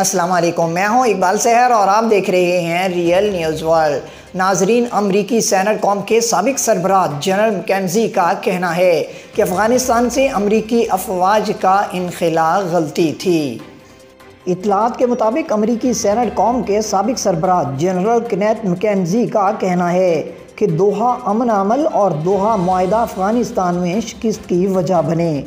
السلام علیکم، میں ہوں اقبال سحر اور آپ دیکھ رہے ہیں ریئل نیوز ورلڈ۔ ناظرین، امریکی سینٹ کوم کے سابق سربراہ جنرل مکینزی کا کہنا ہے کہ افغانستان سے امریکی افواج کا انخلا غلطی تھی۔ اطلاعات کے مطابق امریکی سینٹ کوم کے سابق سربراہ جنرل کینیتھ مکینزی کا کہنا ہے کہ دوحہ امن عمل اور دوحہ معاہدہ افغانستان میں شکست کی وجہ بنے۔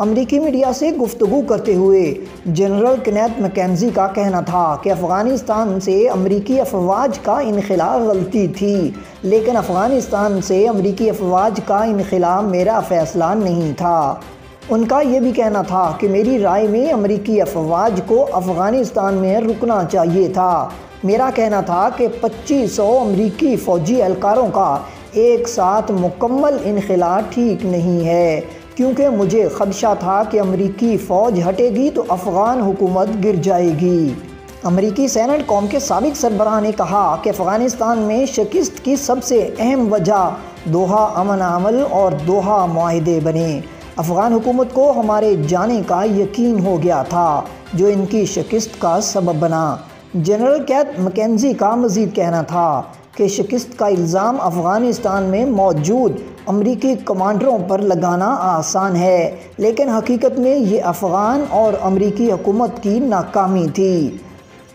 امریکی میڈیا سے گفتگو کرتے ہوئے جنرل کینیتھ مکینزی کا کہنا تھا کہ افغانستان سے امریکی افواج کا انخلا غلطی تھی، لیکن افغانستان سے امریکی افواج کا انخلا میرا فیصلہ نہیں تھا۔ ان کا یہ بھی کہنا تھا کہ میری رائے میں امریکی افواج کو افغانستان میں رکنا چاہیے تھا۔ میرا کہنا تھا کہ 2500 امریکی فوجی اہلکاروں کا ایک ساتھ مکمل انخلا ٹھیک نہیں ہے، کیونکہ مجھے خدشہ تھا کہ امریکی فوج ہٹے گی تو افغان حکومت گر جائے گی۔ امریکی سینٹ کوم کے سابق سربراہ نے کہا کہ افغانستان میں شکست کی سب سے اہم وجہ دوحہ امن عمل اور دوحہ معاہدے بنے۔ افغان حکومت کو ہمارے جانے کا یقین ہو گیا تھا، جو ان کی شکست کا سبب بنا۔ جنرل کینیتھ مکینزی کا مزید کہنا تھا کہ شکست کا الزام افغانستان میں موجود امریکی کمانڈروں پر لگانا آسان ہے، لیکن حقیقت میں یہ افغان اور امریکی حکومت کی ناکامی تھی۔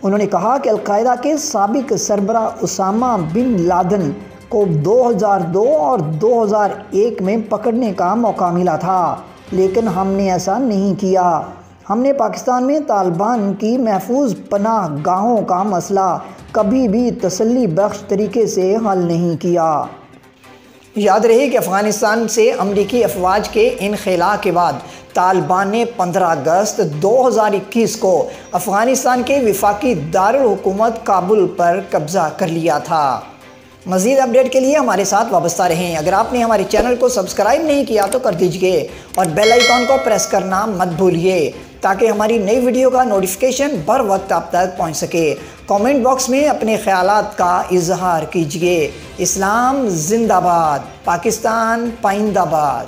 انہوں نے کہا کہ القاعدہ کے سابق سربراہ اسامہ بن لادن کو 2002 اور 2001 میں پکڑنے کا موقع ملا تھا، لیکن ہم نے ایسا نہیں کیا۔ ہم نے پاکستان میں طالبان کی محفوظ پناہ گاہوں کا مسئلہ کبھی بھی تسلی بخش طریقے سے حل نہیں کیا۔ یاد رہے کہ افغانستان سے امریکی افواج کے انخلا کے بعد طالبان نے 15 اگست 2021 کو افغانستان کے وفاقی دارالحکومت کابل پر قبضہ کر لیا تھا۔ مزید اپڈیٹ کے لیے ہمارے ساتھ وابستہ رہیں۔ اگر آپ نے ہمارے چینل کو سبسکرائب نہیں کیا تو کر دیجئے اور بیل آئیکن کو پریس کرنا مت بھولیے تاکہ ہماری نئی ویڈیو کا نوٹیفیکیشن بر وقت آپ تک پہنچ سکے۔ کامنٹ باکس میں اپنے خیالات کا اظہار کیجئے۔ اسلام زندہ باد، پاکستان پائندہ باد۔